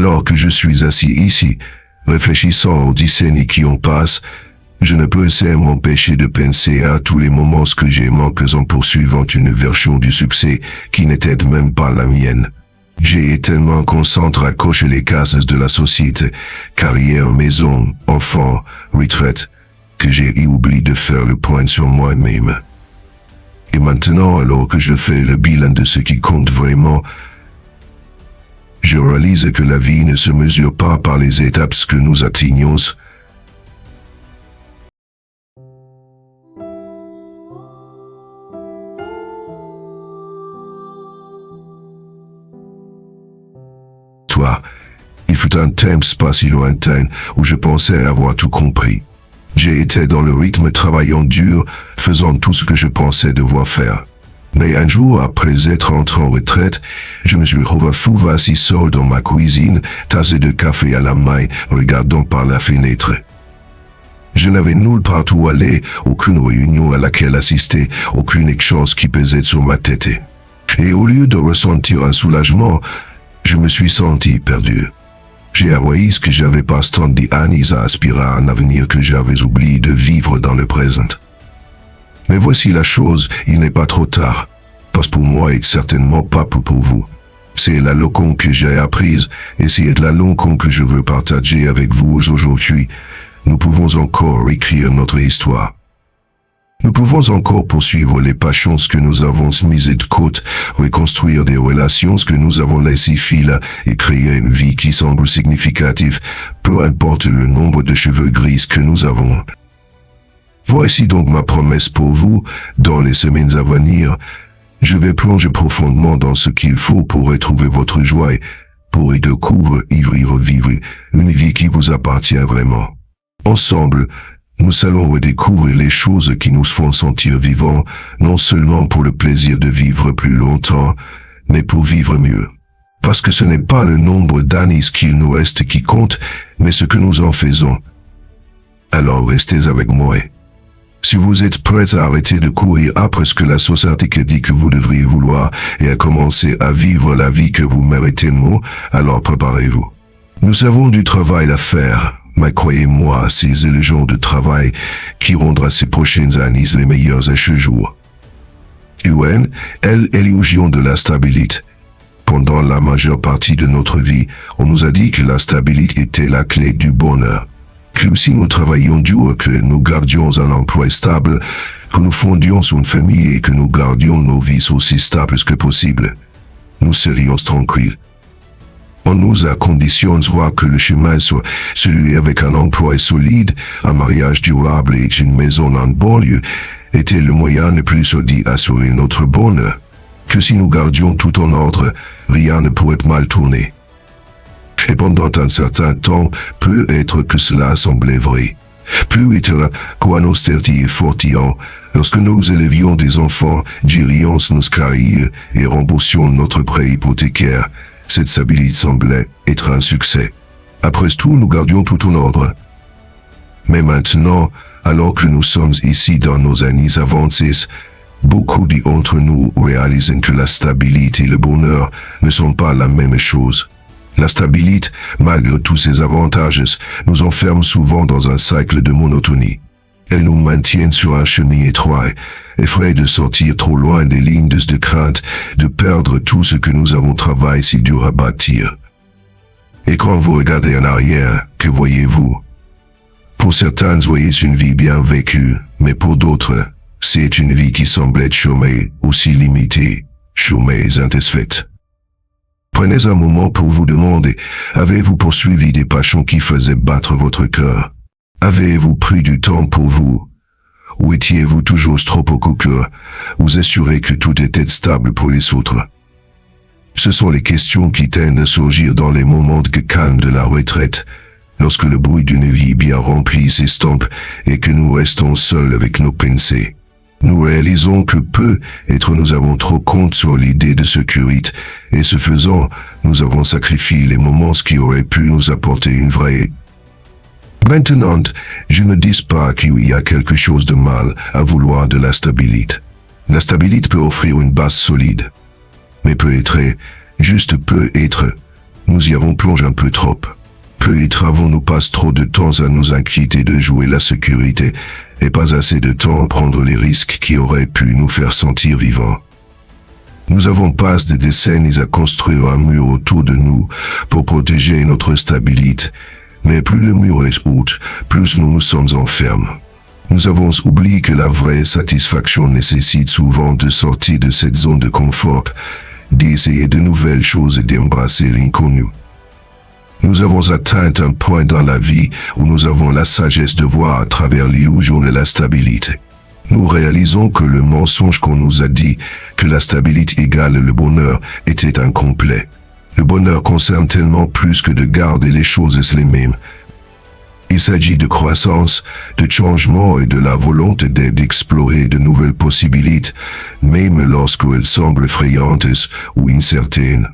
Alors que je suis assis ici, réfléchissant aux décennies qui en passent, je ne peux m'empêcher de penser à tous les moments que j'ai manqués en poursuivant une version du succès qui n'était même pas la mienne. J'ai tellement concentré à cocher les cases de la société, carrière, maison, enfant, retraite, que j'ai oublié de faire le point sur moi-même. Et maintenant, alors que je fais le bilan de ce qui compte vraiment, je réalise que la vie ne se mesure pas par les étapes que nous atteignons. Toi, il fut un temps pas si lointain où je pensais avoir tout compris. J'ai été dans le rythme travaillant dur, faisant tout ce que je pensais devoir faire. Mais un jour, après être entré en retraite, je me suis retrouvé assis seul dans ma cuisine, tasse de café à la main, regardant par la fenêtre. Je n'avais nulle part où aller, aucune réunion à laquelle assister, aucune chose qui pesait sur ma tête. Et au lieu de ressentir un soulagement, je me suis senti perdu. J'ai avoué que j'avais pas tant d'années à aspirer à un avenir que j'avais oublié de vivre dans le présent. Mais voici la chose, il n'est pas trop tard. Parce pour moi et certainement pas pour vous. C'est la leçon que j'ai apprise et c'est la leçon que je veux partager avec vous aujourd'hui. Nous pouvons encore écrire notre histoire. Nous pouvons encore poursuivre les passions que nous avons mises de côté, reconstruire des relations que nous avons laissées filer et créer une vie qui semble significative, peu importe le nombre de cheveux gris que nous avons. Voici donc ma promesse pour vous, dans les semaines à venir. Je vais plonger profondément dans ce qu'il faut pour retrouver votre joie, pour y découvrir et revivre une vie qui vous appartient vraiment. Ensemble, nous allons redécouvrir les choses qui nous font sentir vivants, non seulement pour le plaisir de vivre plus longtemps, mais pour vivre mieux. Parce que ce n'est pas le nombre d'années qu'il nous reste qui compte, mais ce que nous en faisons. Alors restez avec moi. Si vous êtes prêts à arrêter de courir après ce que la société dit que vous devriez vouloir et à commencer à vivre la vie que vous méritez, alors préparez-vous. Nous avons du travail à faire. Mais croyez-moi, c'est le genre de travail qui rendra ces prochaines années les meilleures à ce jour. UN, l'illusion de la stabilité. Pendant la majeure partie de notre vie, on nous a dit que la stabilité était la clé du bonheur. Que si nous travaillions dur, que nous gardions un emploi stable, que nous fondions une famille et que nous gardions nos vies aussi stables que possible, nous serions tranquilles. On nous a conditionné que le chemin soit celui avec un emploi solide, un mariage durable et une maison en banlieue était le moyen le plus solide d'assurer notre bonheur. Que si nous gardions tout en ordre, rien ne pourrait mal tourner. Et pendant un certain temps, peut-être que cela semblait vrai. Peut-être qu'en austérité et fortillant, lorsque nous élevions des enfants, gérions nos carrières et remboursions notre prêt hypothécaire, cette stabilité semblait être un succès. Après tout, nous gardions tout en ordre. Mais maintenant, alors que nous sommes ici dans nos années avancées, beaucoup d'entre nous réalisent que la stabilité et le bonheur ne sont pas la même chose. La stabilité, malgré tous ses avantages, nous enferme souvent dans un cycle de monotonie. Elle nous maintient sur un chemin étroit, effrayés de sortir trop loin des lignes de crainte, de perdre tout ce que nous avons travaillé si dur à bâtir. Et quand vous regardez en arrière, que voyez-vous? Pour certains, voyez une vie bien vécue, mais pour d'autres, c'est une vie qui semble être chômée, aussi limitée, chômée et insatisfaite. Prenez un moment pour vous demander, avez-vous poursuivi des passions qui faisaient battre votre cœur? Avez-vous pris du temps pour vous? Ou étiez-vous toujours trop occupé, vous assurez que tout était stable pour les autres? Ce sont les questions qui tendent à surgir dans les moments de calme de la retraite, lorsque le bruit d'une vie bien remplie s'estompe et que nous restons seuls avec nos pensées. Nous réalisons que peut-être nous avons trop compte sur l'idée de sécurité, et ce faisant, nous avons sacrifié les moments qui auraient pu nous apporter une vraie. Maintenant, je ne dis pas qu'il y a quelque chose de mal à vouloir de la stabilité. La stabilité peut offrir une base solide. Mais peut-être, juste peut-être, Nous y avons plongé un peu trop. Peut-être avons-nous passé trop de temps à nous inquiéter de jouer la sécurité et pas assez de temps à prendre les risques qui auraient pu nous faire sentir vivants. Nous avons passé des décennies à construire un mur autour de nous pour protéger notre stabilité, mais plus le mur est haut, plus nous nous sommes enfermés. Nous avons oublié que la vraie satisfaction nécessite souvent de sortir de cette zone de confort, d'essayer de nouvelles choses et d'embrasser l'inconnu. Nous avons atteint un point dans la vie où nous avons la sagesse de voir à travers l'illusion de la stabilité. Nous réalisons que le mensonge qu'on nous a dit, que la stabilité égale le bonheur, était incomplet. Le bonheur concerne tellement plus que de garder les choses les mêmes. Il s'agit de croissance, de changement et de la volonté d'explorer de nouvelles possibilités, même lorsqu'elles semblent effrayantes ou incertaines.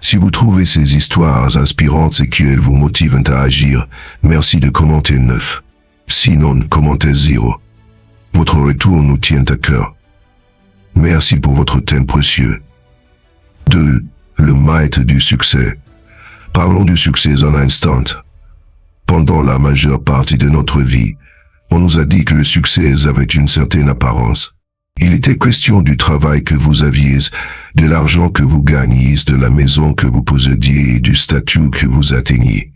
Si vous trouvez ces histoires inspirantes et qu'elles vous motivent à agir, merci de commenter 9. Sinon, commentez 0. Votre retour nous tient à cœur. Merci pour votre temps précieux. 2. Le mythe du succès. Parlons du succès un instant. Pendant la majeure partie de notre vie, on nous a dit que le succès avait une certaine apparence. Il était question du travail que vous aviez, de l'argent que vous gagniez, de la maison que vous possédiez et du statut que vous atteigniez.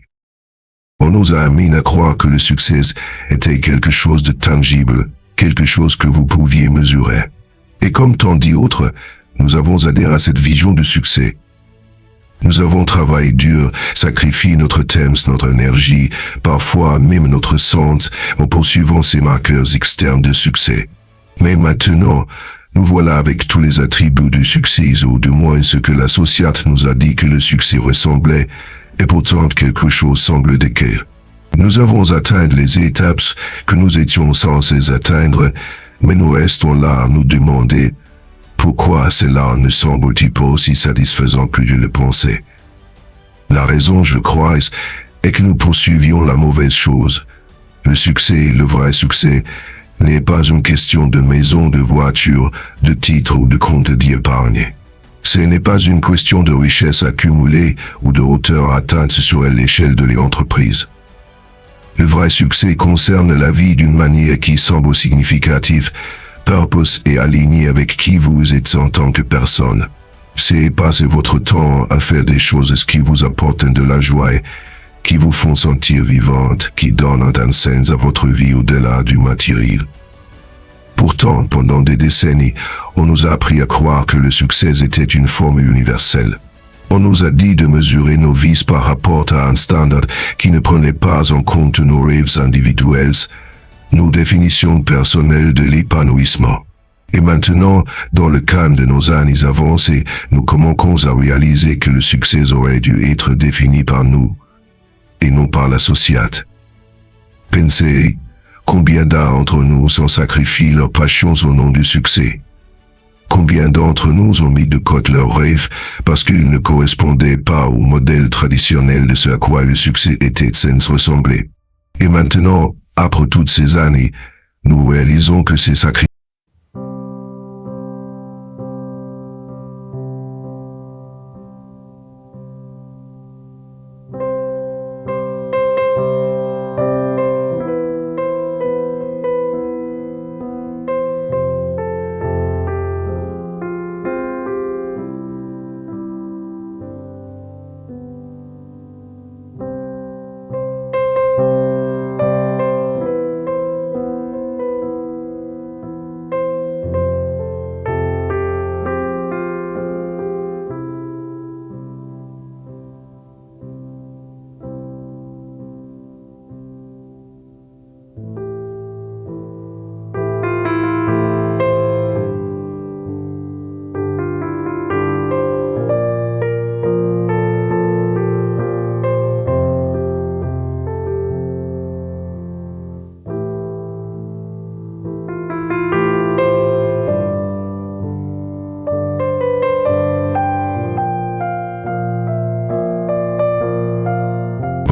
On nous a amené à croire que le succès était quelque chose de tangible, quelque chose que vous pouviez mesurer. Et comme tant d'autres, nous avons adhéré à cette vision du succès. Nous avons travaillé dur, sacrifié notre temps, notre énergie, parfois même notre santé, en poursuivant ces marqueurs externes de succès. Mais maintenant, nous voilà avec tous les attributs du succès, ou du moins ce que la société nous a dit que le succès ressemblait, et pourtant quelque chose semble décaler. Nous avons atteint les étapes que nous étions censés atteindre, mais nous restons là à nous demander pourquoi cela ne semble-t-il pas aussi satisfaisant que je le pensais. La raison, je crois, est que nous poursuivions la mauvaise chose. Le succès, le vrai succès, n'est pas une question de maison, de voiture, de titre ou de compte d'épargne. Ce n'est pas une question de richesse accumulée ou de hauteur atteinte sur l'échelle de l'entreprise. Le vrai succès concerne la vie d'une manière qui semble significative, purpose et alignée avec qui vous êtes en tant que personne. C'est passer votre temps à faire des choses qui vous apportent de la joie, qui vous font sentir vivante, qui donnent un sens à votre vie au-delà du matériel. Pourtant, pendant des décennies, on nous a appris à croire que le succès était une forme universelle. On nous a dit de mesurer nos vies par rapport à un standard qui ne prenait pas en compte nos rêves individuels, nos définitions personnelles de l'épanouissement. Et maintenant, dans le cadre de nos années avancées, nous commençons à réaliser que le succès aurait dû être défini par nous, et non par la société. Pensez, combien d'entre nous ont sacrifié leurs passions au nom du succès? Combien d'entre nous ont mis de côté leurs rêves parce qu'ils ne correspondaient pas au modèle traditionnel de ce à quoi le succès était censé ressembler? Et maintenant, après toutes ces années, nous réalisons que ces sacrifices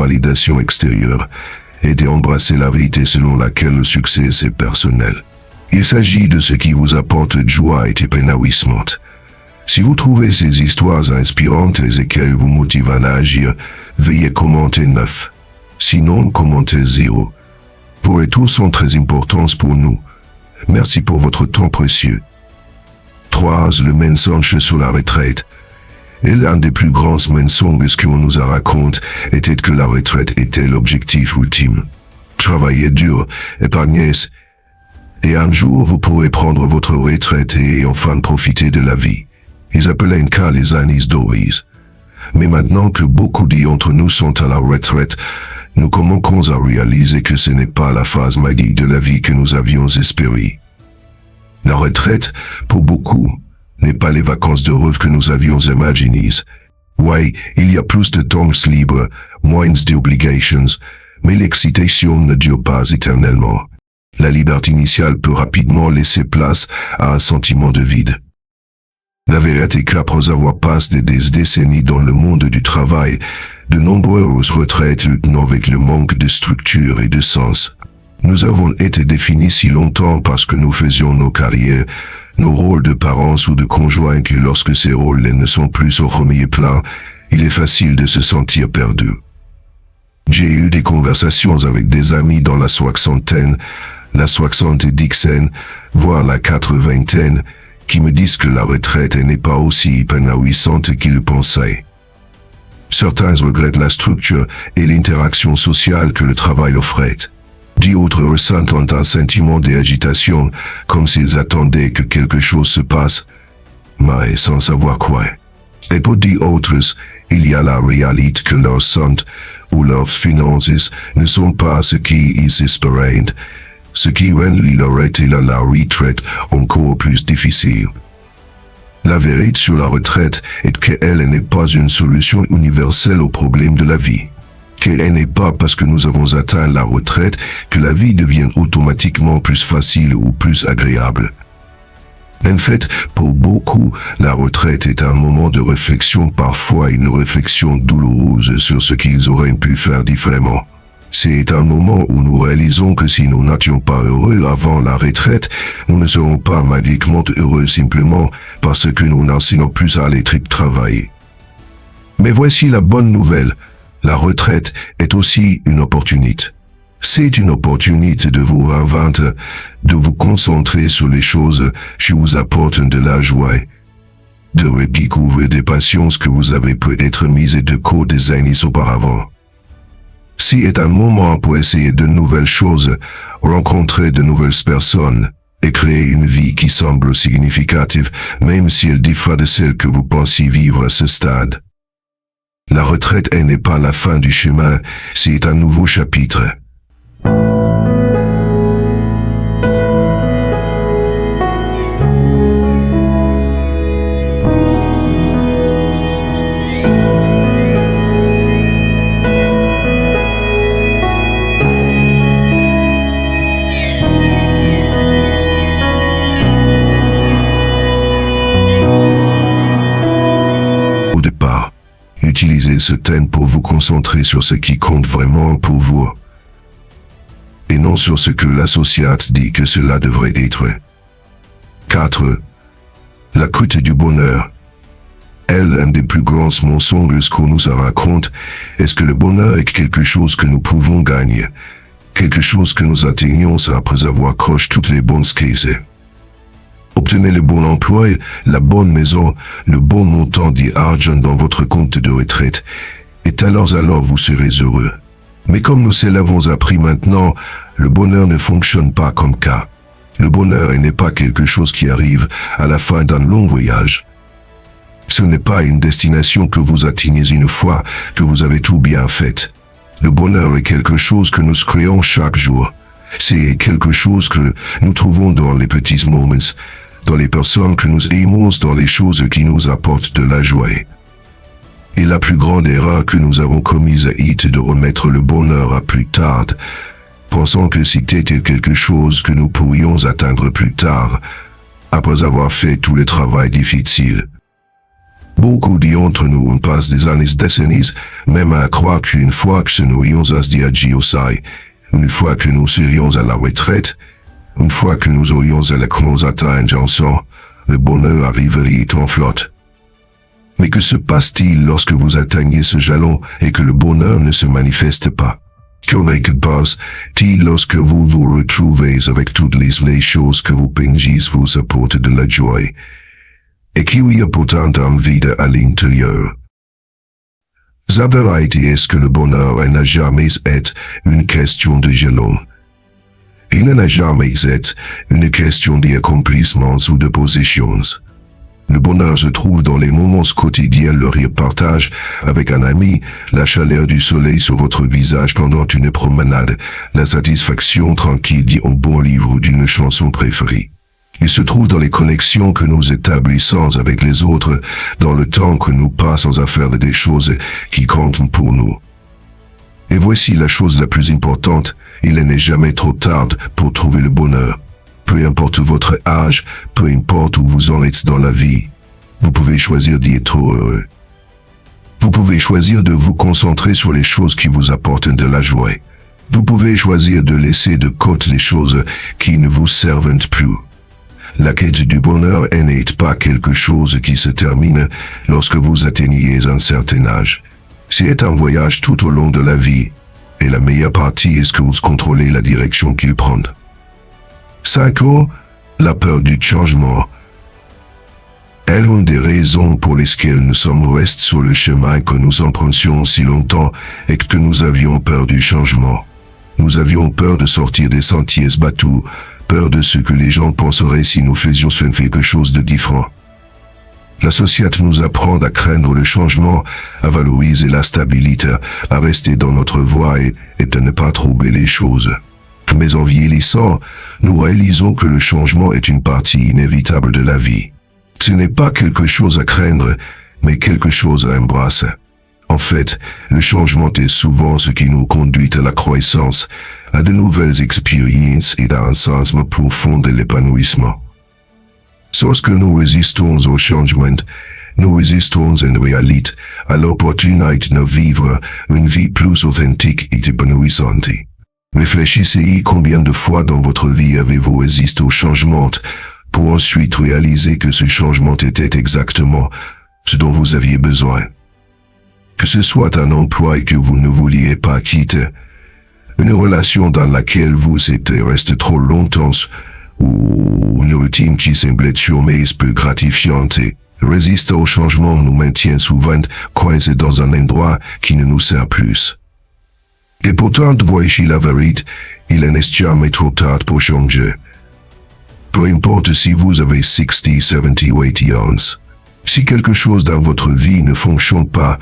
validation extérieure et d'embrasser la vérité selon laquelle le succès est personnel. Il s'agit de ce qui vous apporte joie et épanouissement. Si vous trouvez ces histoires inspirantes et qu'elles vous motivent à agir, veuillez commenter 9. Sinon, commentez 0. Vos retours sont très importants pour nous. Merci pour votre temps précieux. 3. Le mensonge sur la retraite. Et l'un des plus grands mensonges qu'on nous a raconté était que la retraite était l'objectif ultime. Travaillez dur, épargnez, et un jour vous pourrez prendre votre retraite et enfin profiter de la vie. Ils appelaient un cas les années d'Oris. Mais maintenant que beaucoup d'entre nous sont à la retraite, nous commençons à réaliser que ce n'est pas la phase magique de la vie que nous avions espérée. La retraite, pour beaucoup, n'est pas les vacances de rêve que nous avions imaginées. Oui, il y a plus de temps libre, moins d'obligations, mais l'excitation ne dure pas éternellement. La liberté initiale peut rapidement laisser place à un sentiment de vide. La vérité est qu'après avoir passé des décennies dans le monde du travail, de nombreuses retraites luttent avec le manque de structure et de sens. Nous avons été définis si longtemps parce que nous faisions nos carrières, nos rôles de parents ou de conjoints que lorsque ces rôles ne sont plus au premier plan, il est facile de se sentir perdu. J'ai eu des conversations avec des amis dans la soixantaine, la soixante-dixaine, voire la quatre-vingtaine, qui me disent que la retraite n'est pas aussi épanouissante qu'ils le pensaient. Certains regrettent la structure et l'interaction sociale que le travail offrait. D'autres ressentent un sentiment d'agitation, comme s'ils attendaient que quelque chose se passe, mais sans savoir quoi. Et pour d'autres, il y a la réalité que leur santé ou leurs finances ne sont pas ce qu'ils espéraient, ce qui rend leur retour à la retraite encore plus difficile. La vérité sur la retraite est qu'elle n'est pas une solution universelle aux problèmes de la vie. Qu'elle n'est pas parce que nous avons atteint la retraite que la vie devient automatiquement plus facile ou plus agréable. En fait, pour beaucoup, la retraite est un moment de réflexion, parfois une réflexion douloureuse sur ce qu'ils auraient pu faire différemment. C'est un moment où nous réalisons que si nous n'étions pas heureux avant la retraite, nous ne serons pas magiquement heureux simplement parce que nous n'enseignons plus à aller travailler. Mais voici la bonne nouvelle. La retraite est aussi une opportunité. C'est une opportunité de vous réinventer, de vous concentrer sur les choses qui vous apportent de la joie, de redécouvrir des passions que vous avez peut-être mises de côté des années auparavant. C'est un moment pour essayer de nouvelles choses, rencontrer de nouvelles personnes et créer une vie qui semble significative, même si elle diffère de celle que vous pensiez vivre à ce stade. La retraite n'est pas la fin du chemin, c'est un nouveau chapitre. Au départ, utilisez ce thème pour vous concentrer sur ce qui compte vraiment pour vous, et non sur ce que la société dit que cela devrait être. 4. La quête du bonheur. Un des plus grands mensonges qu'on nous raconte est que le bonheur est quelque chose que nous pouvons gagner, quelque chose que nous atteignons après avoir coché toutes les bonnes cases. Obtenez le bon emploi, la bonne maison, le bon montant d'argent dans votre compte de retraite, et alors vous serez heureux. Mais comme nous l'avons appris maintenant, le bonheur ne fonctionne pas comme ça. Le bonheur n'est pas quelque chose qui arrive à la fin d'un long voyage. Ce n'est pas une destination que vous atteignez une fois que vous avez tout bien fait. Le bonheur est quelque chose que nous créons chaque jour. C'est quelque chose que nous trouvons dans les petits moments, dans les personnes que nous aimons, dans les choses qui nous apportent de la joie. Et la plus grande erreur que nous avons commise est de remettre le bonheur à plus tard, pensant que c'était quelque chose que nous pourrions atteindre plus tard, après avoir fait tout le travail difficile. Beaucoup d'entre nous on passe des années, décennies, même à croire qu'une fois que nous aurions à se dire une fois que nous serions à la retraite, une fois que nous aurions à la atteindre ensemble, le bonheur arriverait en flotte. Mais que se passe-t-il lorsque vous atteignez ce jalon et que le bonheur ne se manifeste pas? Que passe-t-il lorsque vous vous retrouvez avec toutes les choses que vous pensez vous apportent de la joie et qu'il y a pourtant un vide à l'intérieur? La vérité est que le bonheur n'a jamais été une question de jalon. Il n'a jamais été une question d'accomplissements ou de possessions. Le bonheur se trouve dans les moments quotidiens, le rire partage avec un ami, la chaleur du soleil sur votre visage pendant une promenade, la satisfaction tranquille d'un bon livre ou d'une chanson préférée. Il se trouve dans les connexions que nous établissons avec les autres, dans le temps que nous passons à faire des choses qui comptent pour nous. Et voici la chose la plus importante, il n'est jamais trop tard pour trouver le bonheur. Peu importe votre âge, peu importe où vous en êtes dans la vie, vous pouvez choisir d'être heureux. Vous pouvez choisir de vous concentrer sur les choses qui vous apportent de la joie. Vous pouvez choisir de laisser de côté les choses qui ne vous servent plus. La quête du bonheur n'est pas quelque chose qui se termine lorsque vous atteignez un certain âge. C'est un voyage tout au long de la vie, et la meilleure partie est que vous contrôlez la direction qu'il prend. 5. La peur du changement. Elle est une des raisons pour lesquelles nous sommes restés sur le chemin que nous empruntions si longtemps et que nous avions peur du changement. Nous avions peur de sortir des sentiers battus, peur de ce que les gens penseraient si nous faisions quelque chose de différent. La société nous apprend à craindre le changement, à valoriser la stabilité, à rester dans notre voie et à ne pas troubler les choses. Mais en vieillissant, nous réalisons que le changement est une partie inévitable de la vie. Ce n'est pas quelque chose à craindre, mais quelque chose à embrasser. En fait, le changement est souvent ce qui nous conduit à la croissance, à de nouvelles expériences et à un sens profond de l'épanouissement. Lorsque nous résistons au changement, nous résistons en réalité à l'opportunité de vivre une vie plus authentique et épanouissante. Réfléchissez combien de fois dans votre vie avez-vous résisté au changement pour ensuite réaliser que ce changement était exactement ce dont vous aviez besoin. Que ce soit un emploi que vous ne vouliez pas quitter, une relation dans laquelle vous êtes resté trop longtemps, ou une routine qui semblait sûrement peu gratifiante. Résister au changement nous maintient souvent coincés dans un endroit qui ne nous sert plus. Et pourtant, voici la vérité, il n'est jamais trop tard pour changer. Peu importe si vous avez 60, 70 ou 80 ans. Si quelque chose dans votre vie ne fonctionne pas,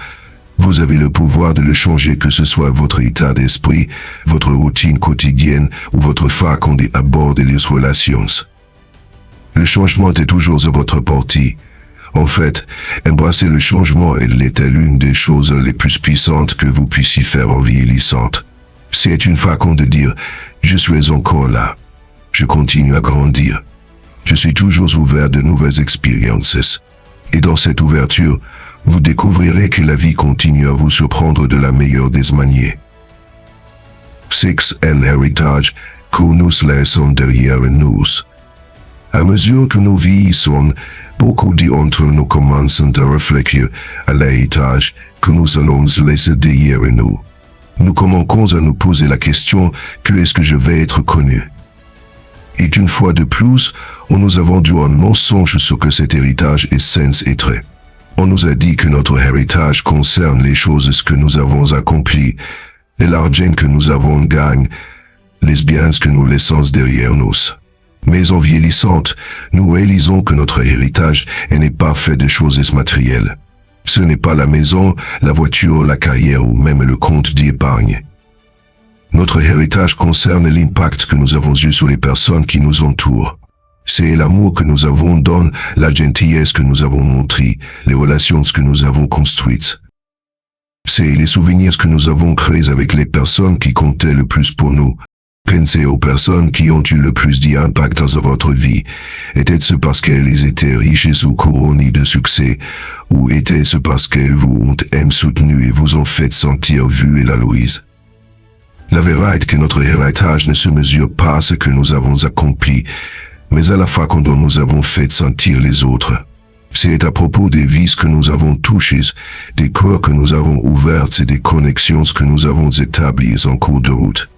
vous avez le pouvoir de le changer, que ce soit votre état d'esprit, votre routine quotidienne ou votre façon d'aborder les relations. Le changement est toujours à votre portée. En fait, embrasser le changement est l'une des choses les plus puissantes que vous puissiez faire en vieillissant. C'est une façon de dire « Je suis encore là. Je continue à grandir. Je suis toujours ouvert de nouvelles expériences. » Et dans cette ouverture, vous découvrirez que la vie continue à vous surprendre de la meilleure des manières. 6. L'héritage que nous laissons derrière nous. À mesure que nous vieillissons, beaucoup d'entre nous commencent à réfléchir à l'héritage que nous allons laisser derrière nous. Nous commençons à nous poser la question « Que est-ce que je vais être connu ?» Et une fois de plus, on nous a vendu un mensonge sur que cet héritage est censé être. On nous a dit que notre héritage concerne les choses que nous avons accomplies, et l'argent que nous avons gagné, les biens que nous laissons derrière nous. Mais en vieillissant, nous réalisons que notre héritage n'est pas fait de choses matérielles. Ce n'est pas la maison, la voiture, la carrière ou même le compte d'épargne. Notre héritage concerne l'impact que nous avons eu sur les personnes qui nous entourent. C'est l'amour que nous avons donné, la gentillesse que nous avons montrée, les relations que nous avons construites. C'est les souvenirs que nous avons créés avec les personnes qui comptaient le plus pour nous. Pensez aux personnes qui ont eu le plus d'impact dans votre vie. Était-ce parce qu'elles étaient riches ou couronnées de succès, ou était-ce parce qu'elles vous ont soutenu et vous ont fait sentir vus et la louise? La vérité est que notre héritage ne se mesure pas à ce que nous avons accompli, mais à la façon dont nous avons fait sentir les autres. C'est à propos des vies que nous avons touchées, des cœurs que nous avons ouverts et des connexions que nous avons établies en cours de route.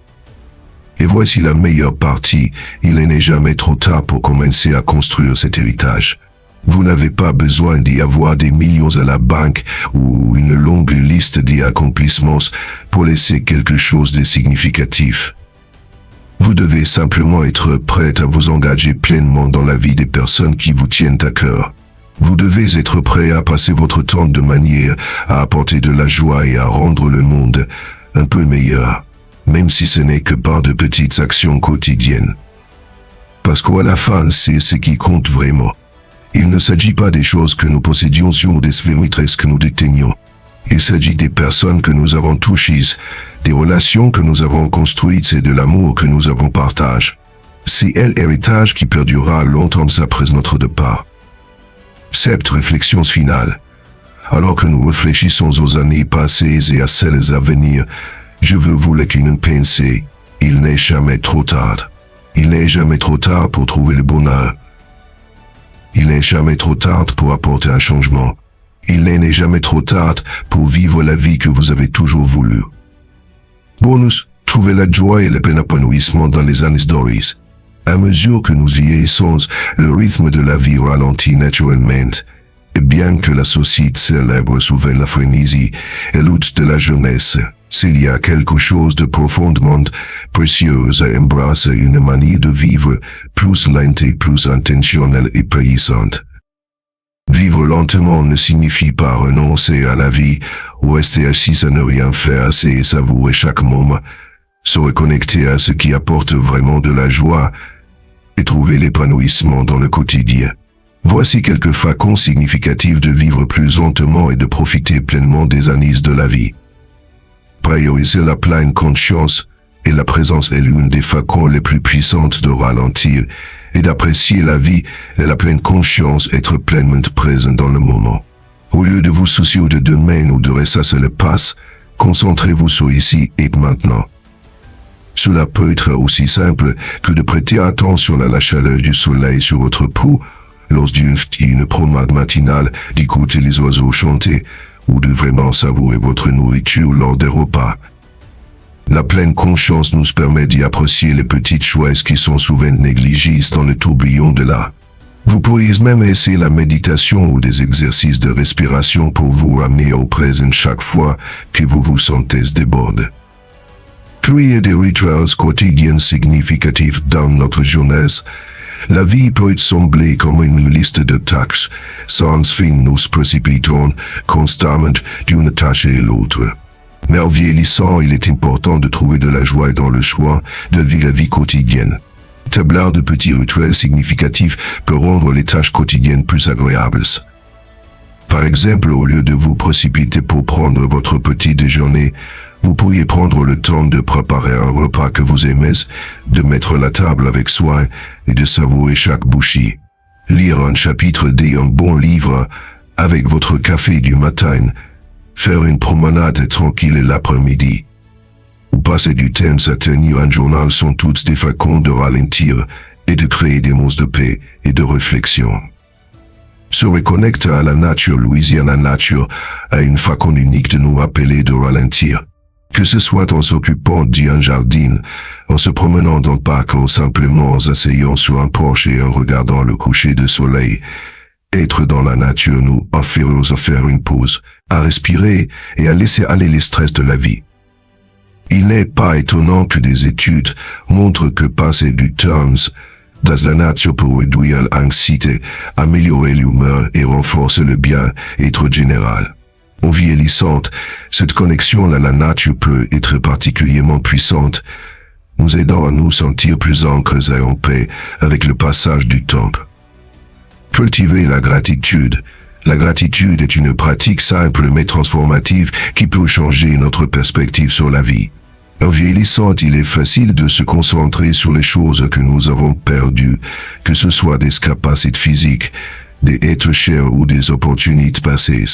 Et voici la meilleure partie, il n'est jamais trop tard pour commencer à construire cet héritage. Vous n'avez pas besoin d'y avoir des millions à la banque ou une longue liste d'accomplissements pour laisser quelque chose de significatif. Vous devez simplement être prêt à vous engager pleinement dans la vie des personnes qui vous tiennent à cœur. Vous devez être prêt à passer votre temps de manière à apporter de la joie et à rendre le monde un peu meilleur, même si ce n'est que par de petites actions quotidiennes. Parce qu'à la fin, c'est ce qui compte vraiment. Il ne s'agit pas des choses que nous possédions ou des vérités que nous détenions. Il s'agit des personnes que nous avons touchées, des relations que nous avons construites et de l'amour que nous avons partagé. C'est l'héritage qui perdurera longtemps après notre départ. Cette réflexion finale. Alors que nous réfléchissons aux années passées et à celles à venir, je veux vous laisser une pensée. Il n'est jamais trop tard. Il n'est jamais trop tard pour trouver le bonheur. Il n'est jamais trop tard pour apporter un changement. Il n'est jamais trop tard pour vivre la vie que vous avez toujours voulu. Bonus, trouvez la joie et le plein épanouissement dans les années dorées. À mesure que nous vieillissons, le rythme de la vie ralentit naturellement. Et bien que la société célèbre souvent la frénésie et lutte de la jeunesse, s'il y a quelque chose de profondément précieux à embrasser une manière de vivre plus lente et plus intentionnelle et paysante. Vivre lentement ne signifie pas renoncer à la vie ou rester assis à ne rien faire et savourer chaque moment, se reconnecter à ce qui apporte vraiment de la joie et trouver l'épanouissement dans le quotidien. Voici quelques façons significatives de vivre plus lentement et de profiter pleinement des années de la vie. Prioriser la pleine conscience et la présence est l'une des façons les plus puissantes de ralentir et d'apprécier la vie et la pleine conscience être pleinement présent dans le moment. Au lieu de vous soucier de demain ou de ressasser le passé, concentrez-vous sur ici et maintenant. Cela peut être aussi simple que de prêter attention à la chaleur du soleil sur votre peau lors d'une promenade matinale, d'écouter les oiseaux chanter ou de vraiment savourer votre nourriture lors des repas. La pleine conscience nous permet d'y apprécier les petites choses qui sont souvent négligées dans le tourbillon de la. Vous pourriez même essayer la méditation ou des exercices de respiration pour vous ramener au présent chaque fois que vous vous sentez débordé. Créer des rituels quotidiens significatifs dans notre jeunesse. La vie peut sembler comme une liste de tâches, sans fin nous précipitons constamment d'une tâche à l'autre. Mais en vieillissant, il est important de trouver de la joie dans le choix de vivre la vie quotidienne. Établir de petits rituels significatifs peut rendre les tâches quotidiennes plus agréables. Par exemple, au lieu de vous précipiter pour prendre votre petit déjeuner, vous pourriez prendre le temps de préparer un repas que vous aimez, de mettre la table avec soin et de savourer chaque bouchée. Lire un chapitre d'un bon livre avec votre café du matin, faire une promenade tranquille l'après-midi, ou passer du temps à tenir un journal sont toutes des façons de ralentir et de créer des moments de paix et de réflexion. Se reconnecter à la nature louisiane, la nature a une façon unique de nous rappeler de ralentir. Que ce soit en s'occupant d'un jardin, en se promenant dans le parc ou simplement en s'asseyant sur un porche et en regardant le coucher de soleil, être dans la nature nous offre à faire une pause, à respirer et à laisser aller les stress de la vie. Il n'est pas étonnant que des études montrent que passer du temps dans la nature peut réduire l'anxiété, améliorer l'humeur et renforcer le bien-être général. En vieillissant, cette connexion à la nature peut être particulièrement puissante, nous aidant à nous sentir plus ancrés et en paix avec le passage du temps. Cultiver la gratitude. La gratitude est une pratique simple mais transformative qui peut changer notre perspective sur la vie. En vieillissant, il est facile de se concentrer sur les choses que nous avons perdues, que ce soit des capacités physiques, des êtres chers ou des opportunités passées.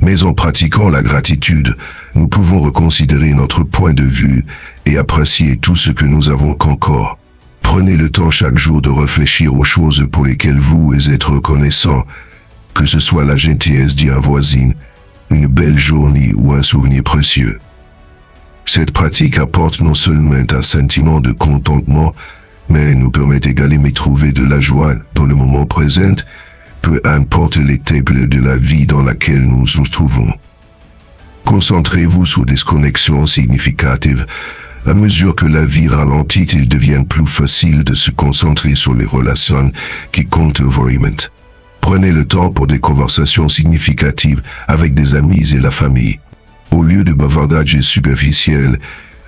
Mais en pratiquant la gratitude, nous pouvons reconsidérer notre point de vue et apprécier tout ce que nous avons encore. Prenez le temps chaque jour de réfléchir aux choses pour lesquelles vous êtes reconnaissant que ce soit la gentillesse d'un voisin, une belle journée ou un souvenir précieux. Cette pratique apporte non seulement un sentiment de contentement, mais nous permet également de trouver de la joie dans le moment présent, peu importe l'étape de la vie dans laquelle nous nous trouvons. Concentrez-vous sur des connexions significatives. À mesure que la vie ralentit, il devient plus facile de se concentrer sur les relations qui comptent vraiment. Prenez le temps pour des conversations significatives avec des amis et la famille. Au lieu de bavardages superficiels,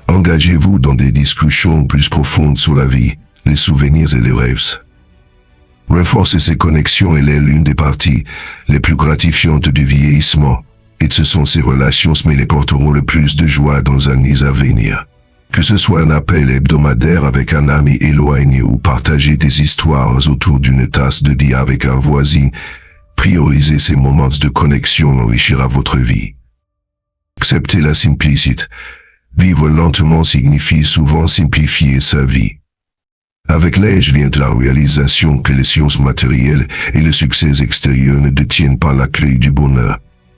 engagez-vous dans des discussions plus profondes sur la vie, les souvenirs et les rêves. Renforcer ces connexions est l'une des parties les plus gratifiantes du vieillissement, et ce sont ces relations qui les porteront le plus de joie dans les années à venir. Que ce soit un appel hebdomadaire avec un ami éloigné ou partager des histoires autour d'une tasse de thé avec un voisin, priorisez ces moments de connexion enrichira votre vie. Acceptez la simplicité. Vivre lentement signifie souvent simplifier sa vie. Avec l'âge vient la réalisation que les sciences matérielles et le succès extérieur ne détiennent pas la clé du bonheur.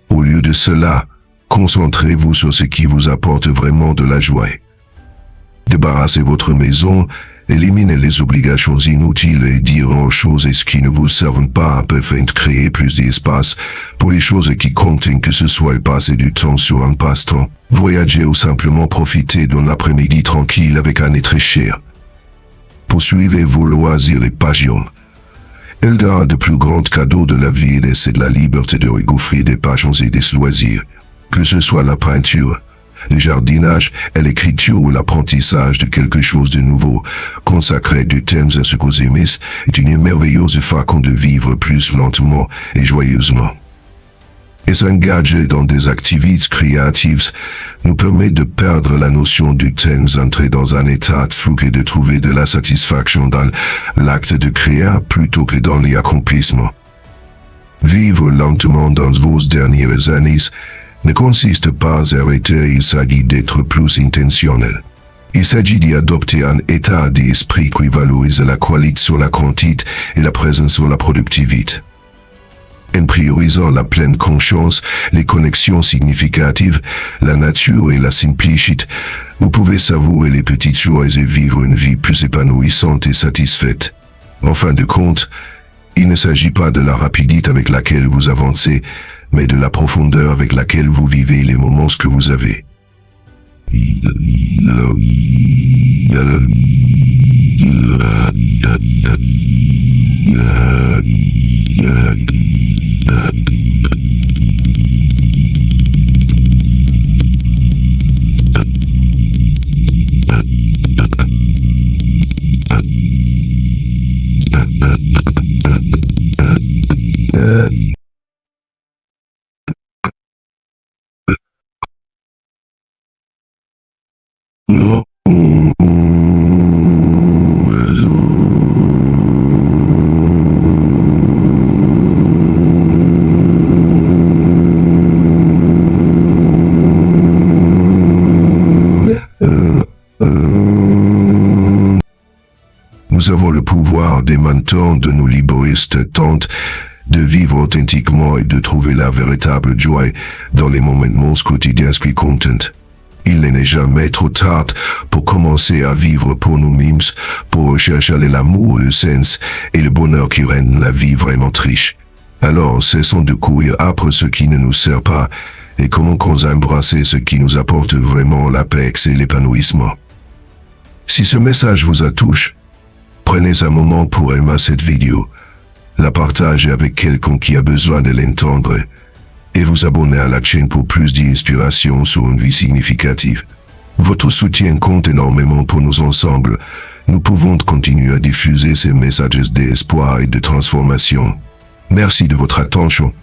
Au lieu de cela, concentrez-vous sur ce qui vous apporte vraiment de la joie. Débarrassez votre maison, éliminez les obligations inutiles et dire aux choses qui ne vous servent pas afin de créer plus d'espace pour les choses qui comptent, que ce soit passer du temps sur un passe-temps, voyager ou simplement profiter d'un après-midi tranquille avec un être cher. Poursuivez vos loisirs et passions. L'un des plus grands cadeaux de la vie est de la liberté de regouffrer des passions et des loisirs. Que ce soit la peinture, le jardinage, l'écriture ou l'apprentissage de quelque chose de nouveau, consacrer du temps à ce que vous aimez est une merveilleuse façon de vivre plus lentement et joyeusement. Et s'engager dans des activités créatives nous permet de perdre la notion du temps, entrer dans un état de flou et de trouver de la satisfaction dans l'acte de créer plutôt que dans l'accomplissement. Vivre lentement dans vos dernières années ne consiste pas à arrêter, il s'agit d'être plus intentionnel. Il s'agit d'adopter un état d'esprit qui valorise la qualité sur la quantité et la présence sur la productivité. En priorisant la pleine conscience, les connexions significatives, la nature et la simplicité, vous pouvez savourer les petites joies et vivre une vie plus épanouissante et satisfaite. En fin de compte, il ne s'agit pas de la rapidité avec laquelle vous avancez, mais de la profondeur avec laquelle vous vivez les moments que vous avez. Nous avons le pouvoir dès maintenant de nous libérer cette tente, de vivre authentiquement et de trouver la véritable joie dans les moments quotidiens qui comptent. Il n'est jamais trop tard pour commencer à vivre pour nous-mêmes, pour rechercher l'amour, le sens et le bonheur qui rendent la vie vraiment riche. Alors cessons de courir après ce qui ne nous sert pas et commençons à embrasser ce qui nous apporte vraiment la paix et l'épanouissement. Si ce message vous a touché, prenez un moment pour aimer cette vidéo, la partager avec quelqu'un qui a besoin de l'entendre, et vous abonner à la chaîne pour plus d'inspiration sur une vie significative. Votre soutien compte énormément pour nous ensemble. Nous pouvons continuer à diffuser ces messages d'espoir et de transformation. Merci de votre attention.